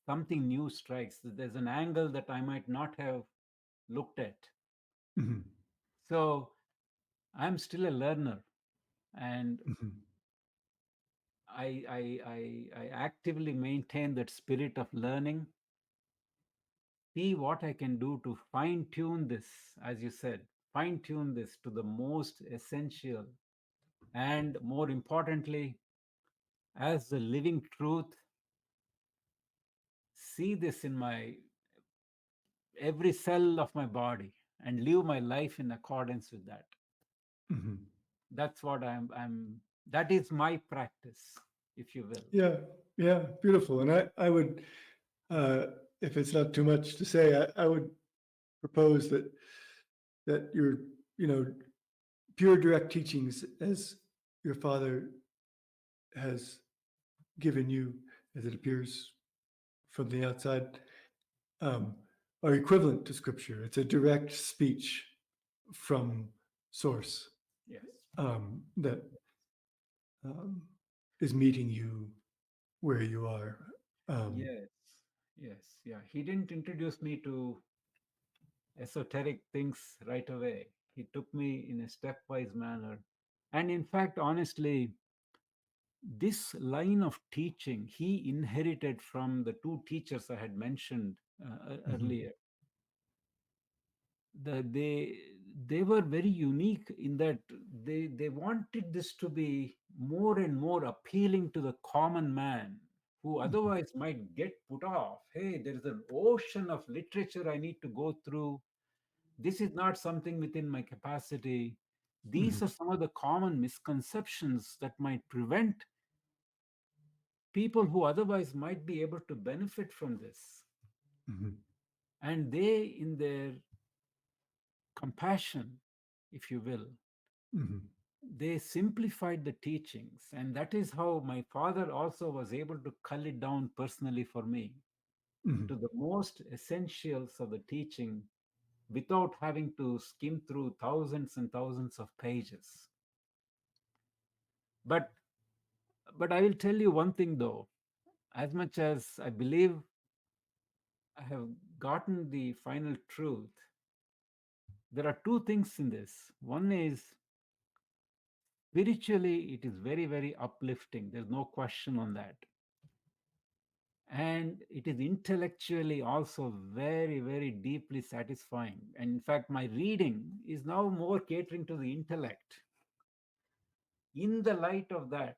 something new strikes. There's an angle that I might not have looked at. Mhm. So I'm still a learner, and Mhm. I actively maintain that spirit of learning. See what I can do to fine tune this, as you said. fine tune this to the most essential, and more importantly, as the living truth, see this in my every cell of my body and live my life in accordance with that. Hmm. That's what I'm that is my practice, if you will. Yeah, yeah, beautiful. And I would, uh, if it's not too much to say, I would propose that your, you know, pure direct teachings as your father has given you, as it appears from the outside, um, are equivalent to scripture. It's a direct speech from source, Yes. that um, is meeting you where you are. Um, Yes. Yes. Yeah. He didn't introduce me to esoteric things right away. He took me in a stepwise manner. And in fact, honestly, this line of teaching he inherited from the two teachers I had mentioned mhm, earlier. They were very unique in that they wanted this to be more and more appealing to the common man who mhm, otherwise might get put off. Hey, there is an ocean of literature I need to go through. This is not something within my capacity. These mhm, are some of the common misconceptions that might prevent people who otherwise might be able to benefit from this. mhm, And they, in their compassion, if you will, mhm, they simplified the teachings. And that is how my father also was able to cull it down personally for me mhm, to the most essentials of the teaching without having to skim through thousands and thousands of pages. But I will tell you one thing though, as much as I believe I have gotten the final truth, there are two things in this. One is spiritually, it is very, very uplifting. There's no question on that. And it is intellectually also very, very deeply satisfying. And in fact, my reading is now more catering to the intellect. In the light of that,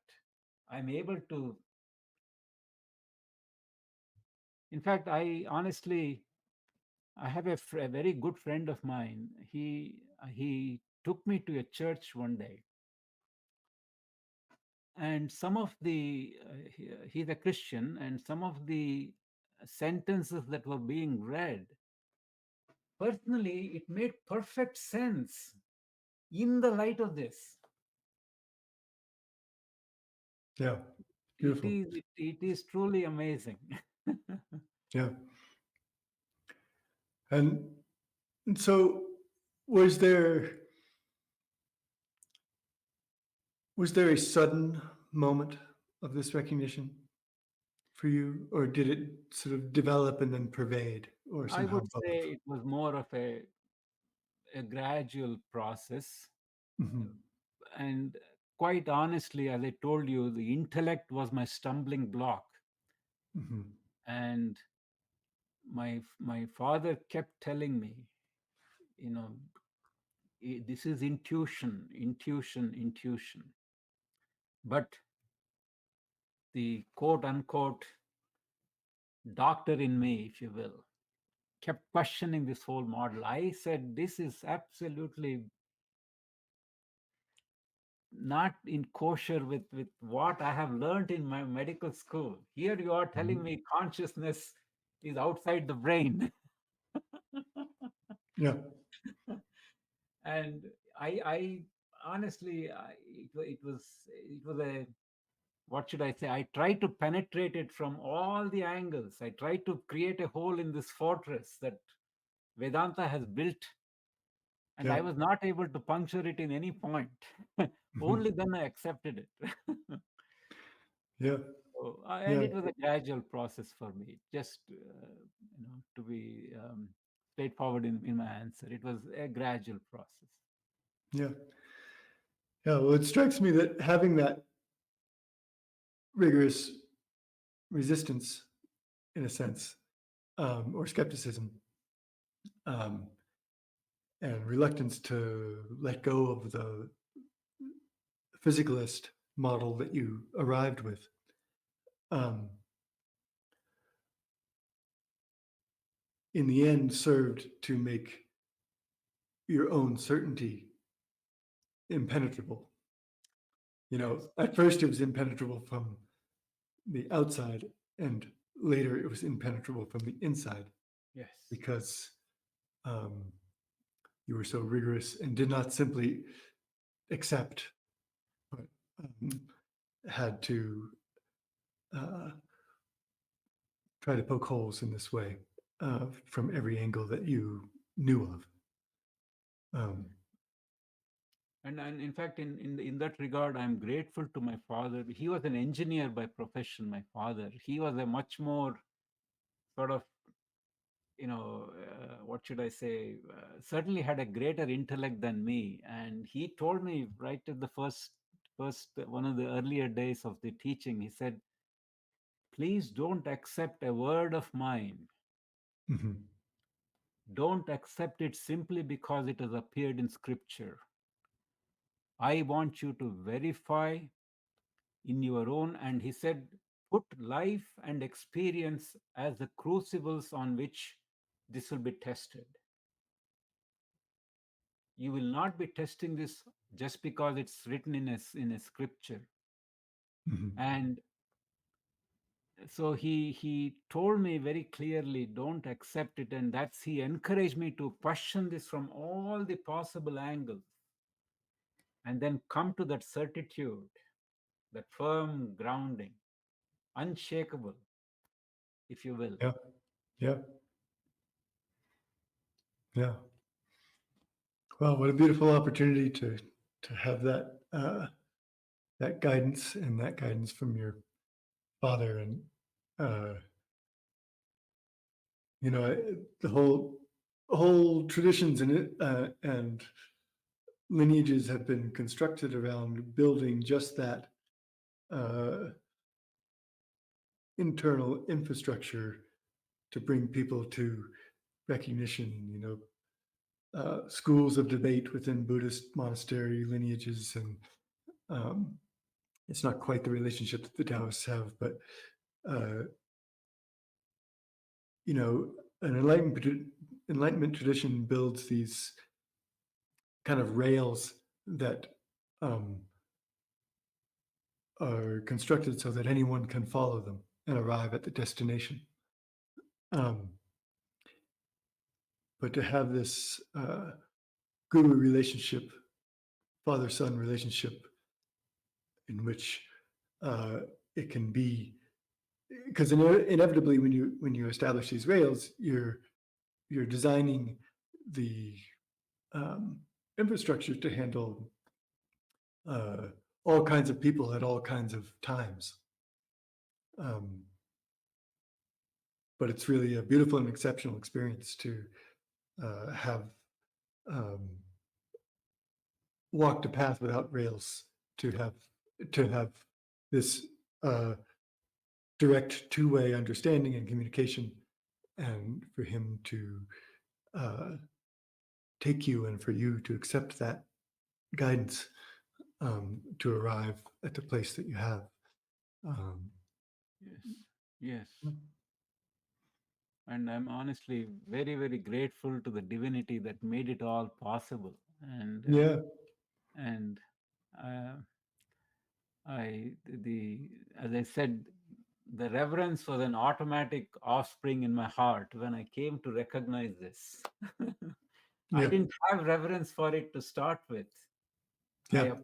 I'm able to, in fact, I honestly, I have a very good friend of mine. He took me to a church one day, and some of the he's a Christian, and some of the sentences that were being read, personally, it made perfect sense in the light of this. yeah, It beautiful. is it is truly amazing. Yeah. And so was there was there a sudden moment of this recognition for you, or did it sort of develop and then pervade, or I somehow would both? say it was more of a gradual process. Hmm. And quite honestly, as I told you, the intellect was my stumbling block. Hmm. And my father kept telling me, you know, this is intuition, intuition, intuition. But the quote unquote doctor in me, if you will, kept questioning this whole model. I said, this is absolutely not in kosher with what I have learned in my medical school. Here you are telling Hmm. me consciousness is outside the brain. Yeah. And I honestly, it was a, what should I say? I tried to penetrate it from all the angles. I tried to create a hole in this fortress that Vedanta has built, and Yeah. I was not able to puncture it in any point. Hmm. Only then I accepted it. Yeah. So, and Yeah. it was a gradual process for me. Just to be straightforward in my answer, it was a gradual process. Yeah. Yeah. Well, it strikes me that having that rigorous resistance, in a sense, or skepticism, um, and reluctance to let go of the physicalist model that you arrived with. Um, in the end, served to make your own certainty impenetrable. You know, Yes. at first it was impenetrable from the outside, and later it was impenetrable from the inside Yes. because um, you were so rigorous and did not simply accept, but had to uh, try to poke holes in this way from every angle that you knew of. And in fact, in that regard, I'm grateful to my father. He was an engineer by profession, my father. He was a much more sort of, what should I say, certainly had a greater intellect than me. And he told me right at the first one of the earlier days of the teaching, he said, please don't accept a word of mine. Mm-hmm. Don't accept it simply because it has appeared in scripture. I want you to verify in your own. And he said, put life and experience as the crucibles on which this will be tested. You will not be testing this just because it's written in a scripture. Mm-hmm. And so he told me very clearly, don't accept it. And he encouraged me to question this from all the possible angles and then come to that certitude, that firm grounding, unshakable, if you will. Yeah, yeah, yeah. Well, what a beautiful opportunity to have that guidance and that guidance from your father, and uh, you know, the whole traditions and lineages have been constructed around building just that uh, internal infrastructure to bring people to recognition. You know, schools of debate within Buddhist monastery lineages, and it's not quite the relationship that the Taoists have, but uh, you know, an enlightenment tradition builds these kind of rails that um, are constructed so that anyone can follow them and arrive at the destination. Um, but to have this guru relationship, father-son relationship, in which uh, it can be, because inevitably when you establish these rails, you're designing the infrastructure to handle uh, all kinds of people at all kinds of times. Um, but it's really a beautiful and exceptional experience to have um, walked a path without rails, to have this direct two-way understanding and communication, and for him to uh, take you and for you to accept that guidance to arrive at the place that you have. Um, Yes. Yes. And I'm honestly very, very grateful to the divinity that made it all possible. And yeah, and uh, as I said, the reverence was an automatic offspring in my heart when I came to recognize this. I yeah, didn't have reverence for it to start with. yeah,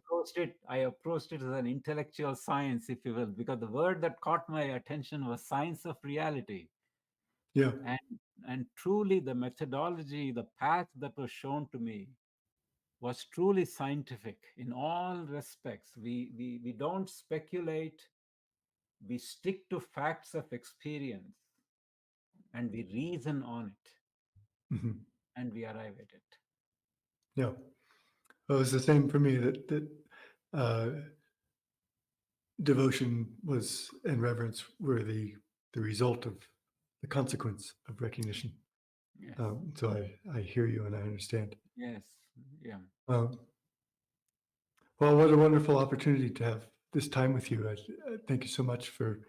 I approached it as an intellectual science, if you will, because the word that caught my attention was science of reality. yeah. And and truly the methodology, the path that was shown to me was truly scientific in all respects. We don't speculate, we stick to facts of experience and we reason on it Mhm. and we arrive at it. Yeah. Well, it was the same for me that uh, devotion was and reverence were the result of the consequence of recognition. Yes. So I hear you and I understand. Yes. Yeah. Um, well, what a wonderful opportunity to have this time with you. Thank you so much for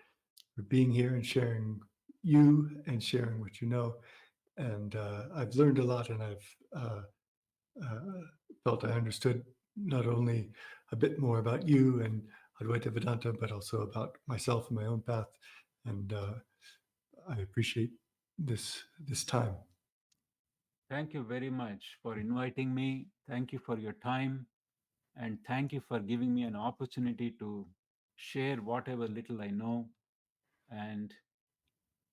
being here and sharing you and sharing what you know. And I've learned a lot, and I've uh, felt I understood not only a bit more about you and Advaita Vedanta, but also about myself and my own path. And I appreciate this time. Thank you very much for inviting me. Thank you for your time. And thank you for giving me an opportunity to share whatever little I know. And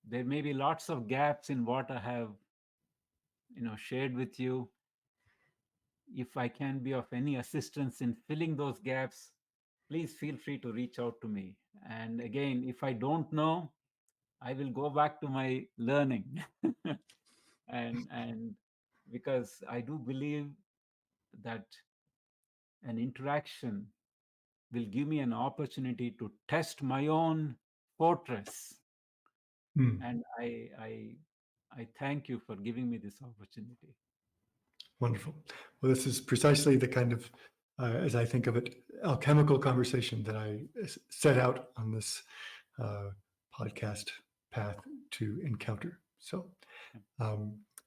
there may be lots of gaps in what I have, shared with you. If I can be of any assistance in filling those gaps, please feel free to reach out to me. And again, if I don't know, I will go back to my learning. And because I do believe that an interaction will give me an opportunity to test my own fortress. Hmm. And I thank you for giving me this opportunity. Wonderful. Well, this is precisely the kind of, as I think of it, alchemical conversation that I set out on this uh, podcast path to encounter. So,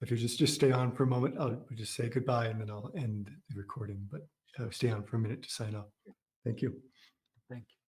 if you just stay on for a moment, I'll just say goodbye and then I'll end the recording. But stay on for a minute to sign off. Thank you. Thank you.